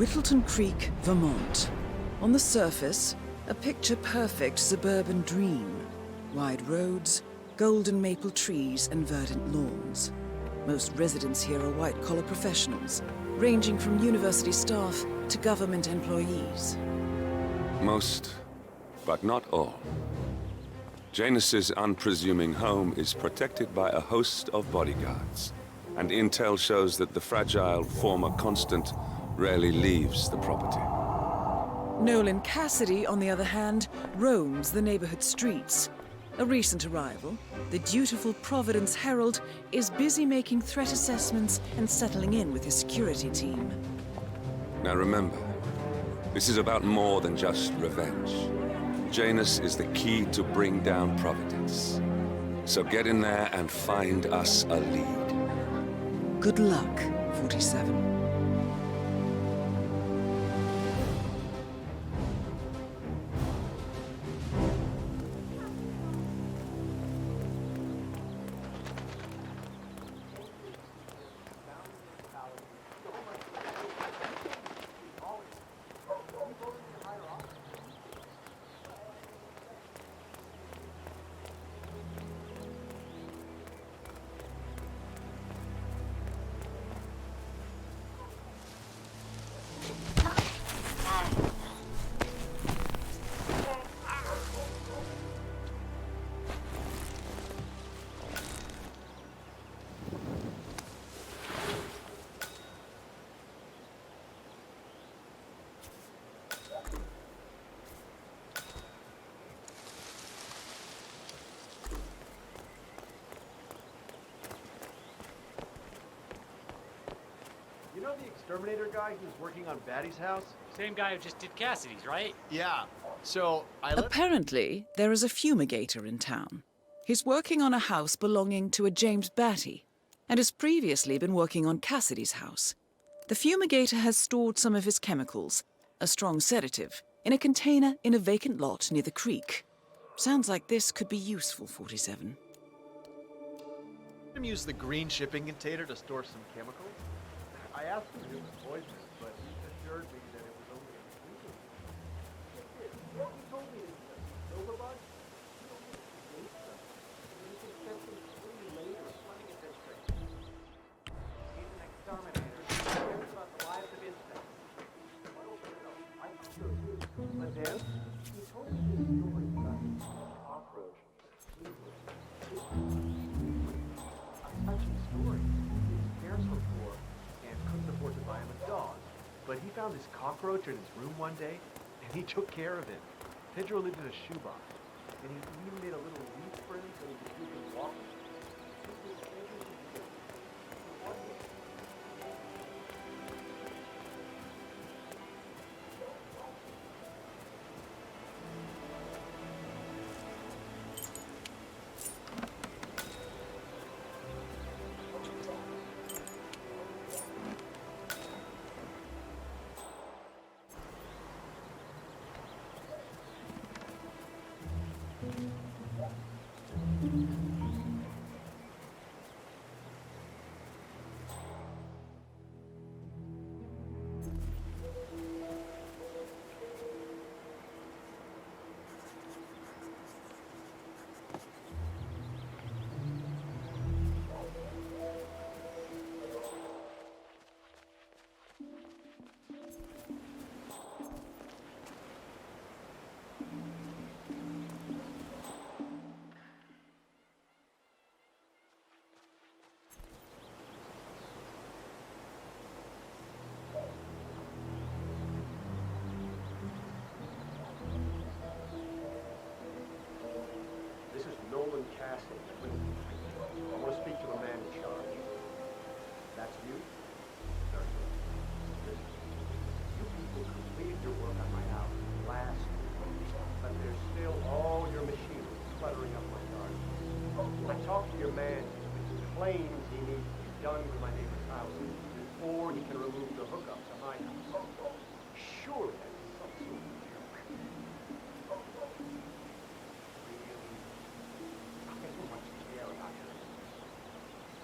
Whittleton Creek, Vermont. On the surface, a picture-perfect suburban dream. Wide roads, golden maple trees and verdant lawns. Most residents here are white-collar professionals, ranging from university staff to government employees. Most, but not all. Janus's unpresuming home is protected by a host of bodyguards, and intel shows that the fragile former constant rarely leaves the property. Nolan Cassidy, on the other hand, roams the neighborhood streets. A recent arrival, the dutiful Providence Herald is busy making threat assessments and settling in with his security team. Now remember, this is about more than just revenge. Janus is the key to bring down Providence. So get in there and find us a lead. Good luck, 47. You know the exterminator guy who's working on Batty's house? Same guy who just did Cassidy's, right? Yeah. So, Apparently, there is a fumigator in town. He's working on a house belonging to a James Batty, and has previously been working on Cassidy's house. The fumigator has stored some of his chemicals, a strong sedative, in a container in a vacant lot near the creek. Sounds like this could be useful, 47. him use the green shipping container to store some chemicals. I asked him if it was poisonous, but he assured me that it was only a sweetener. He told me it was a silver bug. He told me it was a stuff. And he can set them free later. Let me get this straight. He's an exterminator. He cares about the lives of insects. I'm sure. But then, he told me this story about cockroaches. A touching story. His parents were poor and couldn't afford to buy him a dog. But he found this cockroach in his room one day, and he took care of it. Pedro lived in a shoebox, and he even made a little leaf for him so he could keep him walking. This is Nolan Cassidy. I want to speak to a man in charge. That's you? Certainly. Listen, you people completed your work on my house last week, but there's still all your machinery cluttering up my garden. I talked to your man who claims he needs to be done with my neighbor's house before he can remove the hookups on my house. Surely that's some sort of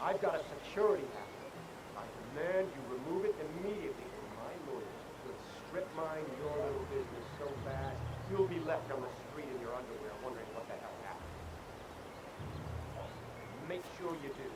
I've got a security hazard. I demand you remove it immediately, or my lawyers will strip mine your little business so fast, you'll be left on the street in your underwear wondering what the hell happened. Make sure you do.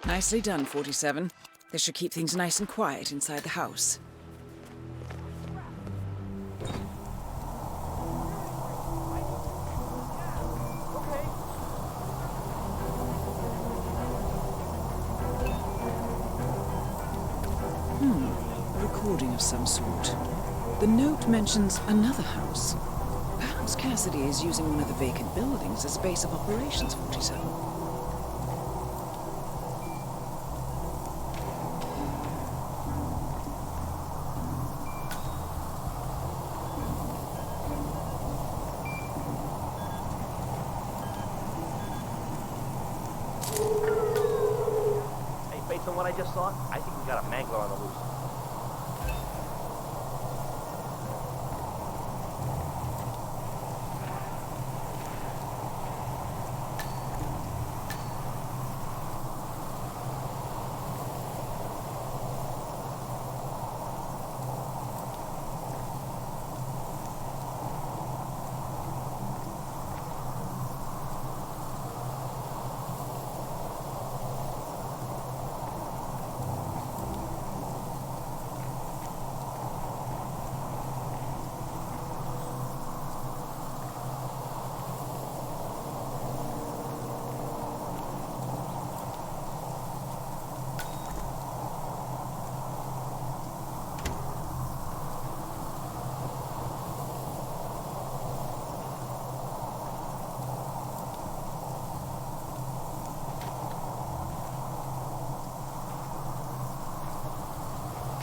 Nicely done, 47. This should keep things nice and quiet inside the house. A recording of some sort. The note mentions another house. Perhaps Cassidy is using one of the vacant buildings as base of operations, 47. Based on what I just saw, I think we got a mangler on the loose.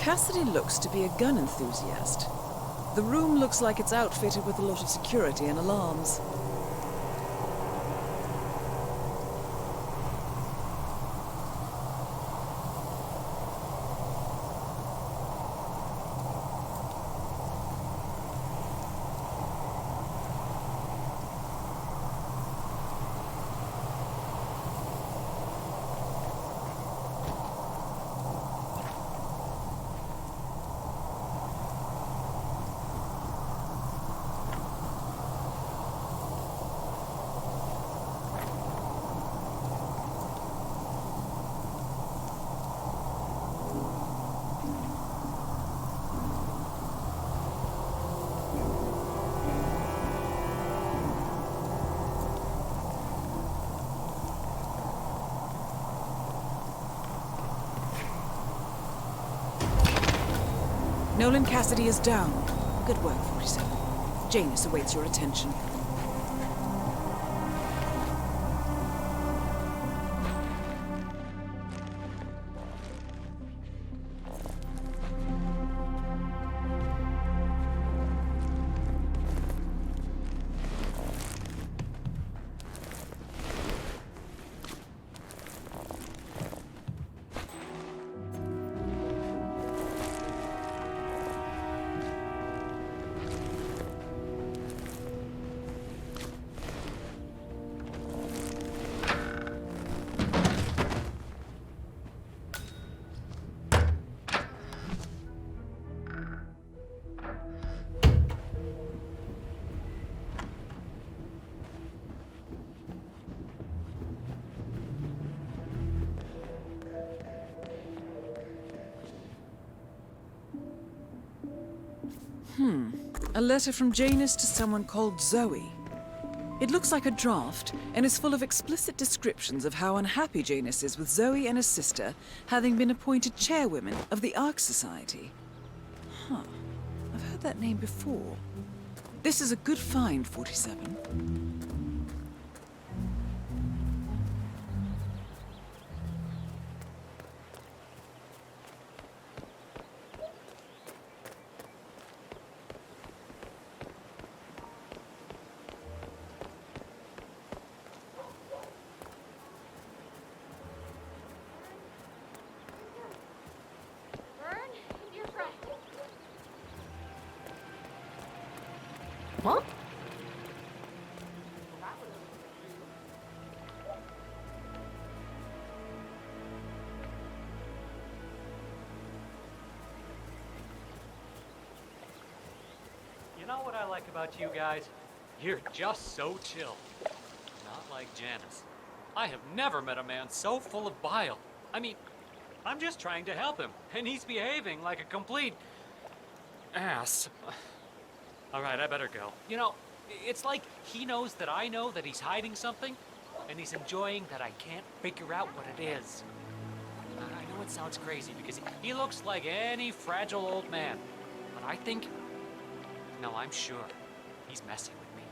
Cassidy looks to be a gun enthusiast. The room looks like it's outfitted with a lot of security and alarms. Nolan Cassidy is down. Good work, 47. Janus awaits your attention. A letter from Janus to someone called Zoe. It looks like a draft and is full of explicit descriptions of how unhappy Janus is with Zoe and her sister having been appointed chairwomen of the Ark Society. Huh. I've heard that name before. This is a good find, 47. What? You know what I like about you guys? You're just so chill. Not like Janus. I have never met a man so full of bile. I mean, I'm just trying to help him, and he's behaving like a complete ass. All right, I better go. You know, it's like he knows that I know that he's hiding something, and he's enjoying that I can't figure out what it is. I know it sounds crazy because he looks like any fragile old man, but I think, no, I'm sure he's messing with me.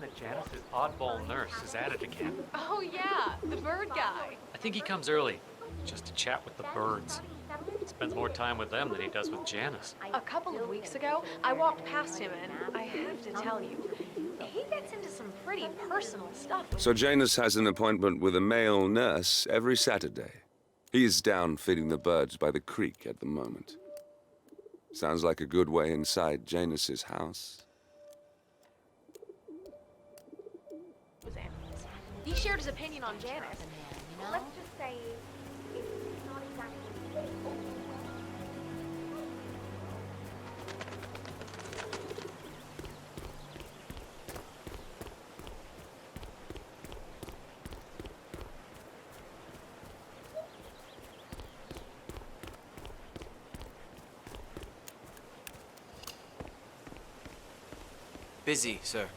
That Janus's oddball nurse is at it again. Oh yeah, the bird guy. I think he comes early, just to chat with the birds. Spends more time with them than he does with Janus. A couple of weeks ago, I walked past him and I have to tell you, he gets into some pretty personal stuff. So Janus has an appointment with a male nurse every Saturday. He's down feeding the birds by the creek at the moment. Sounds like a good way inside Janus's house. He shared his opinion on Janus. Let's just say it's not exactly. Busy, sir.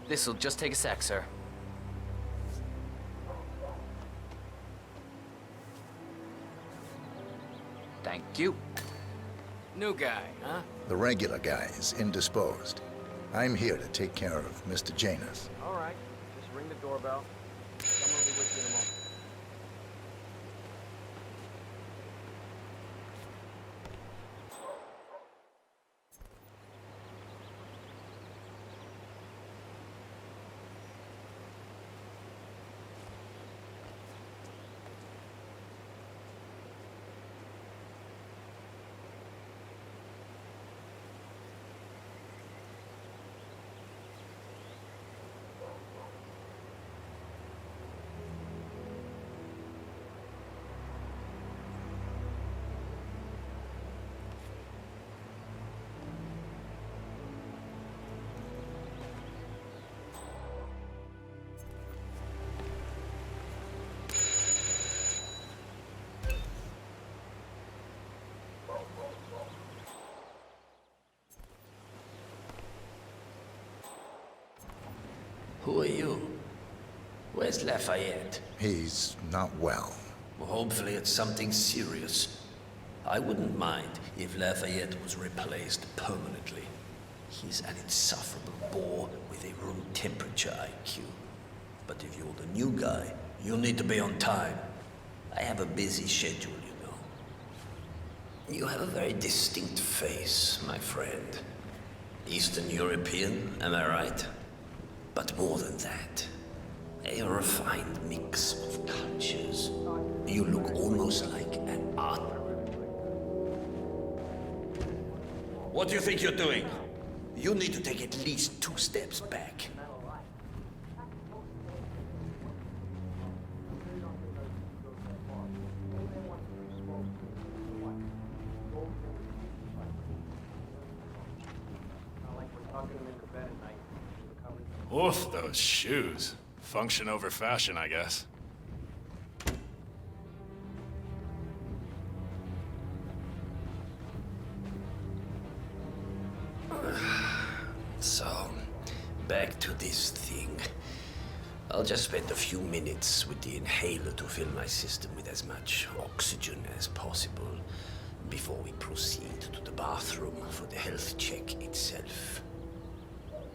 This'll just take a sec, sir. Thank you. New guy, huh? The regular guy is indisposed. I'm here to take care of Mr. Janus. All right, just ring the doorbell. Someone will be with you in a moment. Who are you? Where's Lafayette? He's not well. Well, hopefully it's something serious. I wouldn't mind if Lafayette was replaced permanently. He's an insufferable bore with a room temperature IQ. But if you're the new guy, you'll need to be on time. I have a busy schedule, you know. You have a very distinct face, my friend. Eastern European, am I right? But more than that, A refined mix of cultures. You look almost like an art. What do you think you're doing? You need to take at least 2 steps back. Oof, those shoes. Function over fashion, I guess. So, back to this thing. I'll just spend a few minutes with the inhaler to fill my system with as much oxygen as possible before we proceed to the bathroom for the health check itself.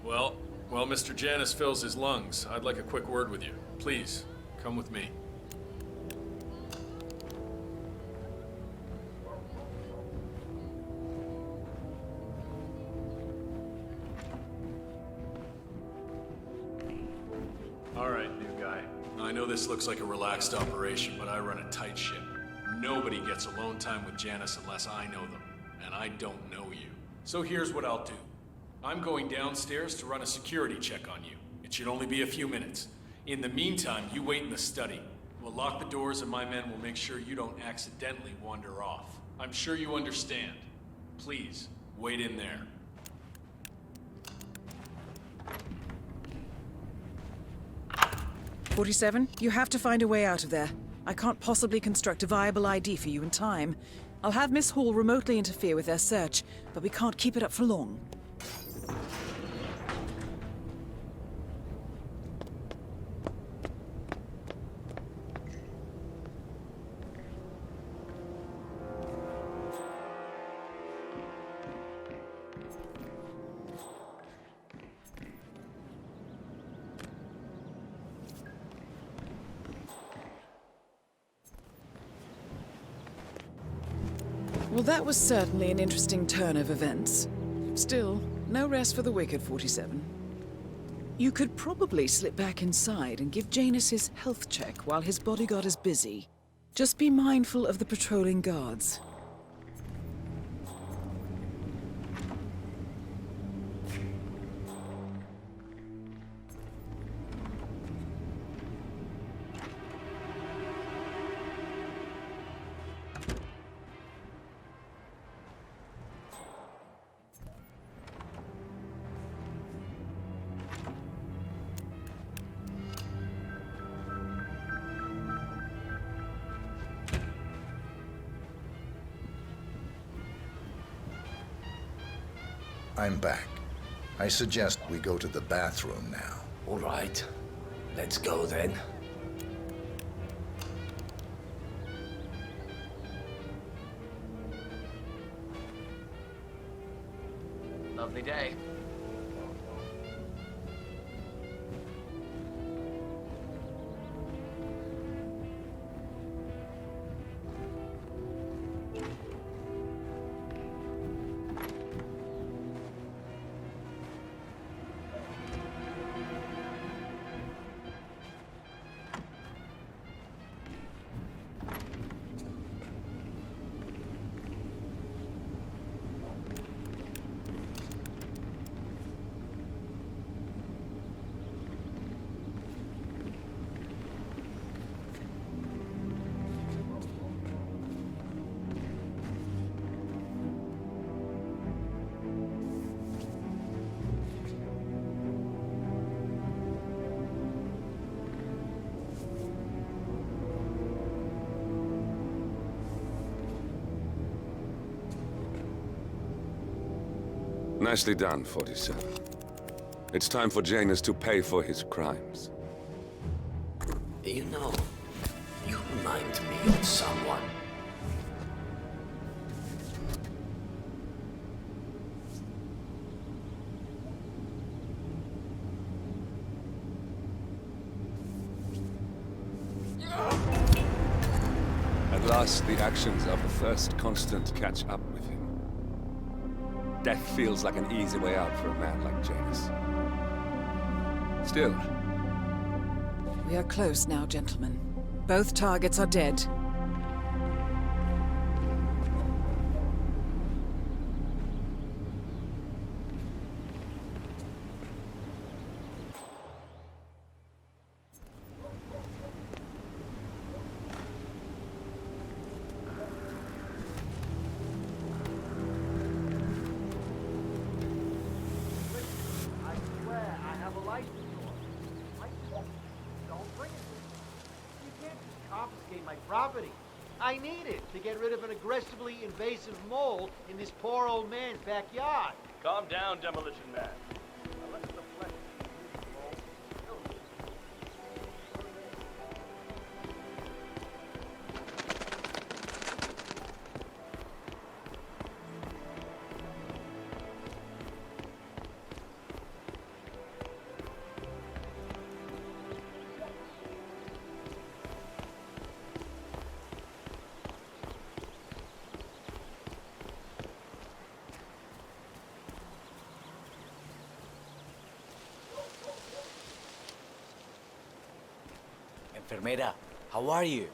Well, while Mr. Janus fills his lungs, I'd like a quick word with you. Please, come with me. All right, new guy. I know this looks like a relaxed operation, but I run a tight ship. Nobody gets alone time with Janus unless I know them, and I don't know you. So here's what I'll do. I'm going downstairs to run a security check on you. It should only be a few minutes. In the meantime, you wait in the study. We'll lock the doors and my men will make sure you don't accidentally wander off. I'm sure you understand. Please, wait in there. "47, you have to find a way out of there. I can't possibly construct a viable ID for you in time. I'll have Miss Hall remotely interfere with their search, but we can't keep it up for long." Well, that was certainly an interesting turn of events. Still, no rest for the wicked, 47. You could probably slip back inside and give Janus his health check while his bodyguard is busy. Just be mindful of the patrolling guards. I'm back. I suggest we go to the bathroom now. All right, let's go then. Lovely day. Nicely done, 47. It's time for Janus to pay for his crimes. You know, you remind me of someone. At last, the actions of the first constant catch up with him. Death feels like an easy way out for a man like Janus. Still, We are close now, gentlemen. Both targets are dead. Property. I need it to get rid of an aggressively invasive mole in this poor old man's backyard. Calm down, Demolition Man. Now let the flesh Enfermera, how are you?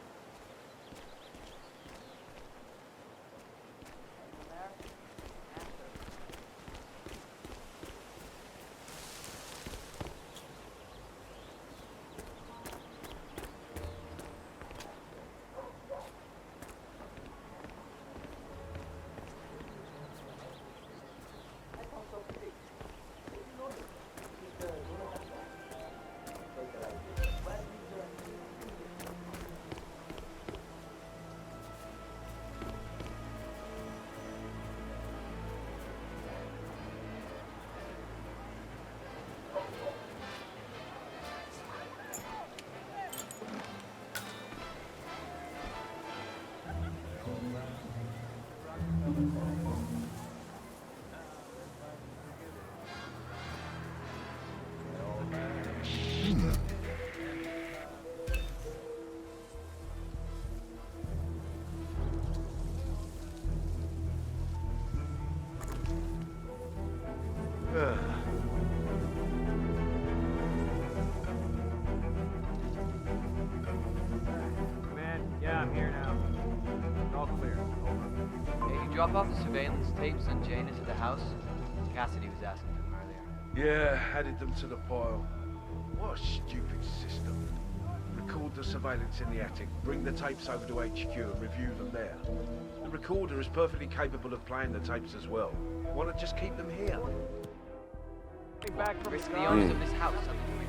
I'm here now. All clear. Over. Hey, you drop off the surveillance tapes on Janus at the house? Cassidy was asking for them earlier. Yeah, added them to the pile. What a stupid system. Record the surveillance in the attic, bring the tapes over to HQ and review them there. The recorder is perfectly capable of playing the tapes as well. Why not just keep them here? Back from the owners of this house.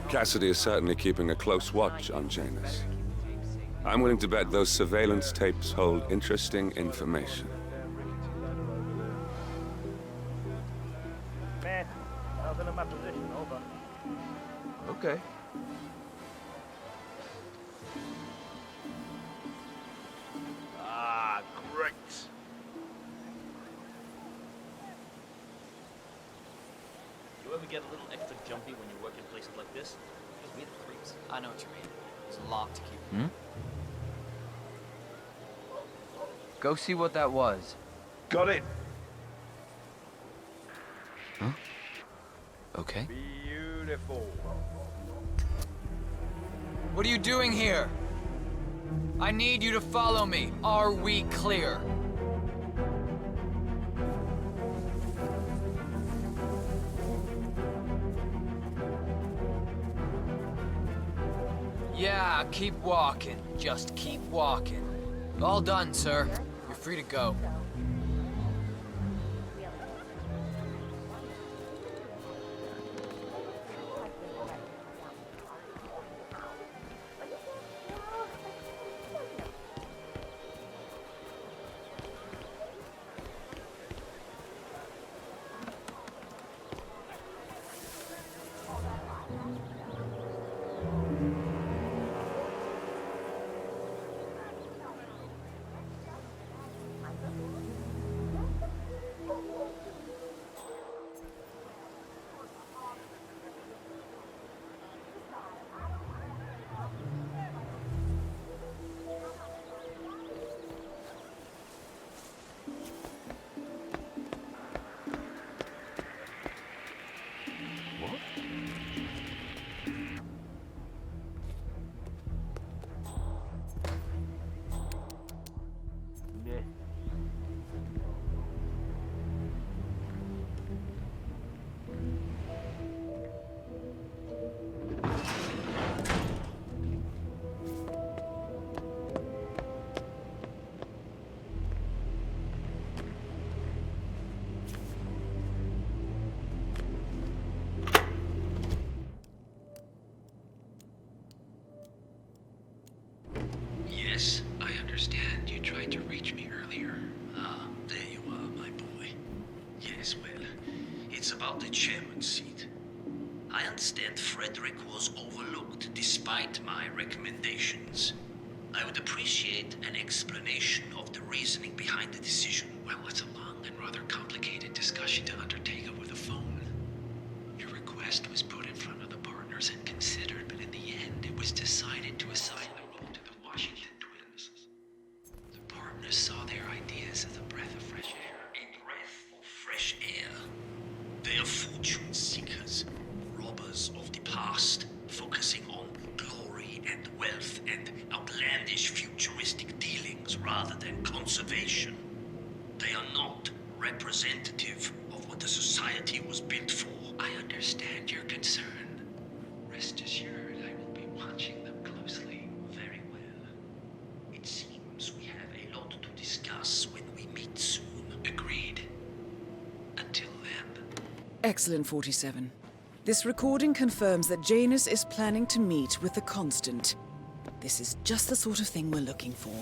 Cassidy is certainly keeping a close watch on Janus. I'm willing to bet those surveillance tapes hold interesting information. Man, I was in my position. Over. Okay. Ah, great. You ever get a little extra jumpy when you work in places like this? Because we're the creeps. I know what you mean. There's a lot to keep. Go see what that was. Got it. Huh? Okay. Beautiful. What are you doing here? I need you to follow me. Are we clear? Yeah, keep walking. Just keep walking. All done, sir. You're free to go. seat. I understand Frederick was overlooked despite my recommendations. I would appreciate an explanation of the reasoning behind the decision. Well, it's a long and rather complicated discussion to undertake over the phone. Your request was put in front of the partners and considered, but in the end, it was decided to assign the role to the Washington twins. The partners saw their ideas as a breath of fresh air. A breath of fresh air. They are fortune seekers, robbers of the past, focusing on glory and wealth and outlandish futuristic dealings rather than conservation. They are not representative of what the society was built for. I understand your concern. Rest assured, I will be watching them closely. Very well. It seems we have a lot to discuss when we meet soon. Agreed. Until then. Excellent, 47. This recording confirms that Janus is planning to meet with the Constant. This is just the sort of thing we're looking for.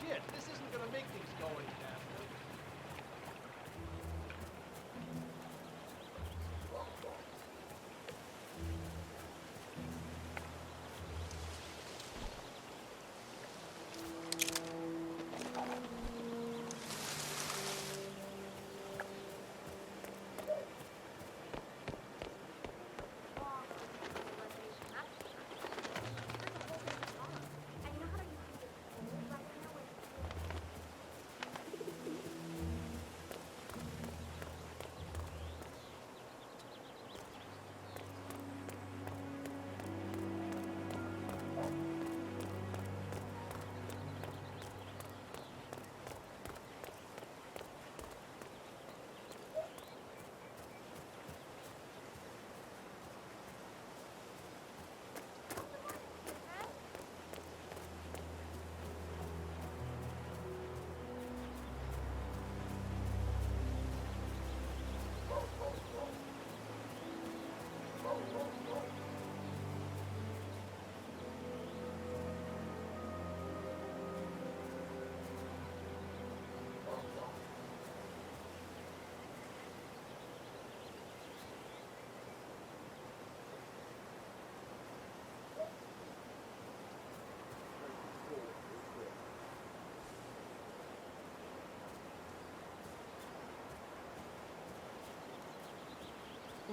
Shit, this isn't gonna make things go any faster.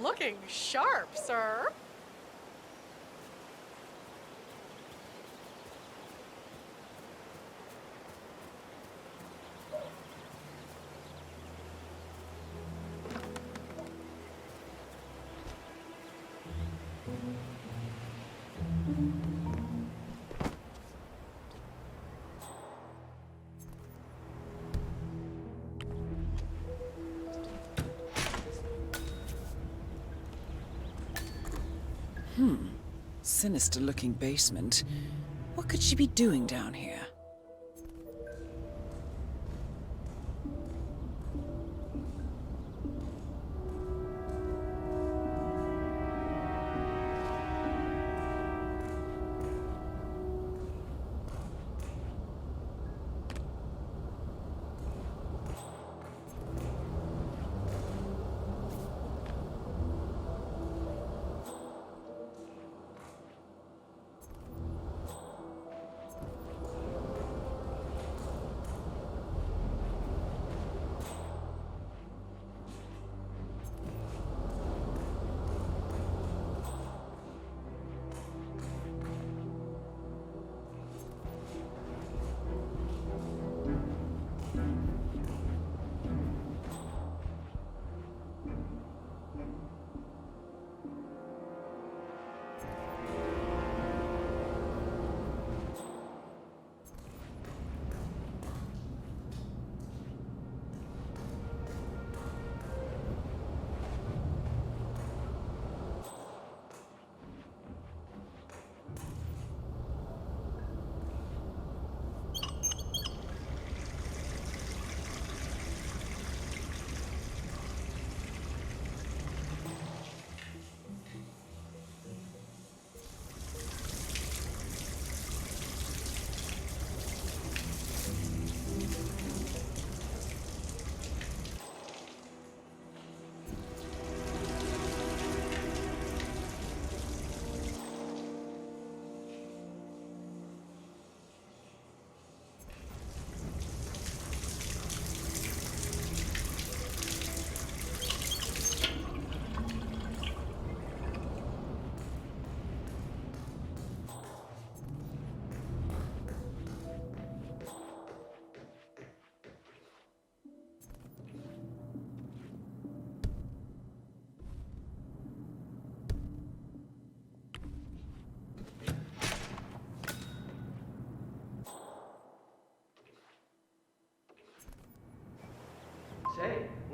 Looking sharp, sir. Sinister-looking basement. What could she be doing down here?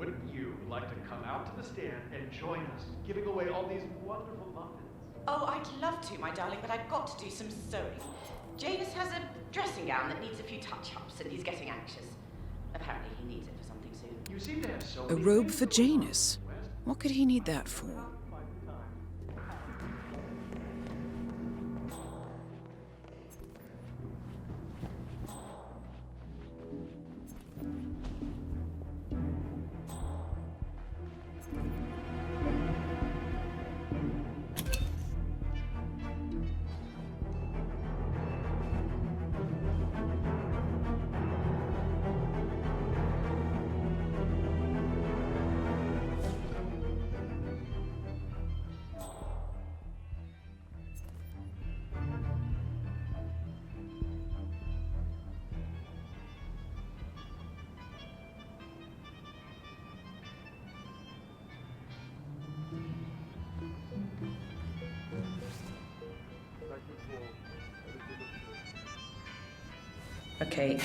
Wouldn't you like to come out to the stand and join us, giving away all these wonderful muffins? Oh, I'd love to, my darling, but I've got to do some sewing. Janus has a dressing gown that needs a few touch-ups, and he's getting anxious. Apparently he needs it for something soon. You seem to have so A robe for Janus? What could he need that for? Okay.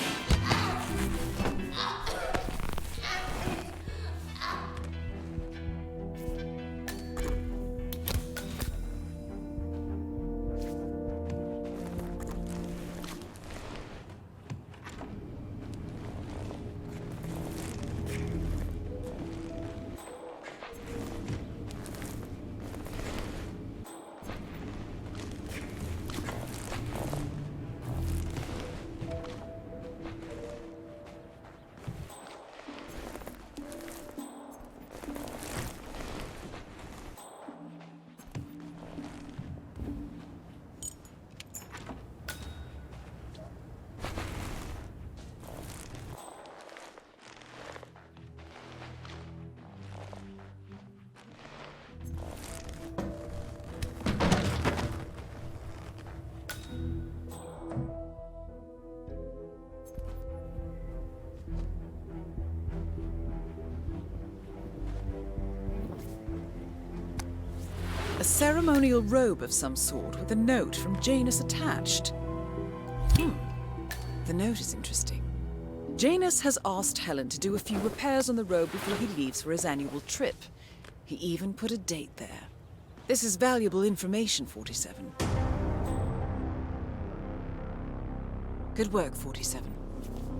A ceremonial robe of some sort with a note from Janus attached. The note is interesting. Janus has asked Helen to do a few repairs on the robe before he leaves for his annual trip. He even put a date there. This is valuable information, 47. Good work, 47.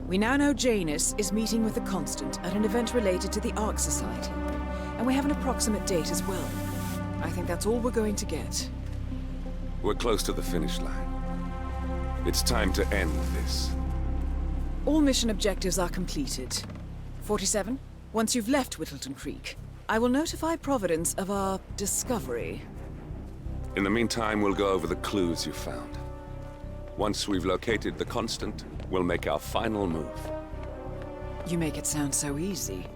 We now know Janus is meeting with the Constant at an event related to the Ark Society, and we have an approximate date as well. I think that's all we're going to get. We're close to the finish line. It's time to end this. All mission objectives are completed. 47, once you've left Whittleton Creek, I will notify Providence of our discovery. In the meantime, we'll go over the clues you found. Once we've located the Constant, we'll make our final move. You make it sound so easy.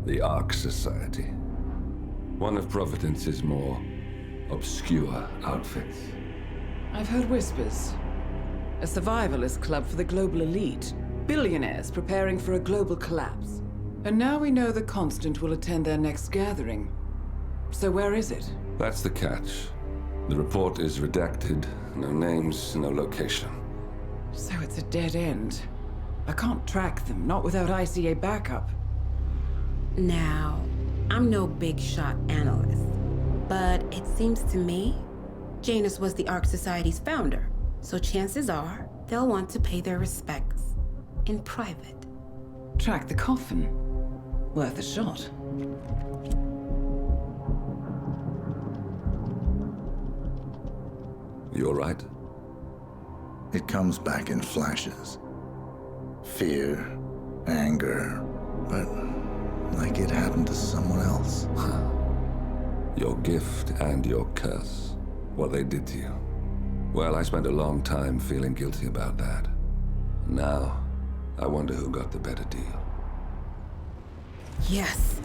The Ark Society. One of Providence's more obscure outfits. I've heard whispers. A survivalist club for the global elite. Billionaires preparing for a global collapse. And now we know the Constant will attend their next gathering. So where is it? That's the catch. The report is redacted. No names, no location. So it's a dead end. I can't track them, not without ICA backup. Now, I'm no big shot analyst, but it seems to me Janus was the Ark Society's founder, so chances are they'll want to pay their respects in private. Track the coffin. Worth a shot. You all right? It comes back in flashes. Fear, anger, but like it happened to someone else. Your gift and your curse. What they did to you. Well, I spent a long time feeling guilty about that. Now, I wonder who got the better deal. Yes.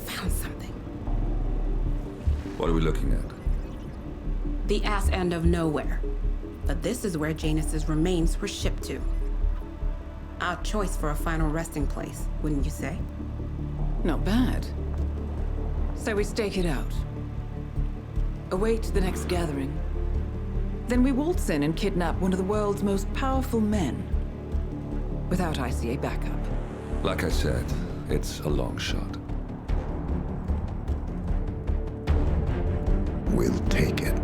Found something. What are we looking at? The ass end of nowhere. But this is where Janus's remains were shipped to. Our choice for a final resting place, wouldn't you say? Not bad. So we stake it out. Await the next gathering. Then we waltz in and kidnap one of the world's most powerful men. Without ICA backup. Like I said, it's a long shot. We'll take it.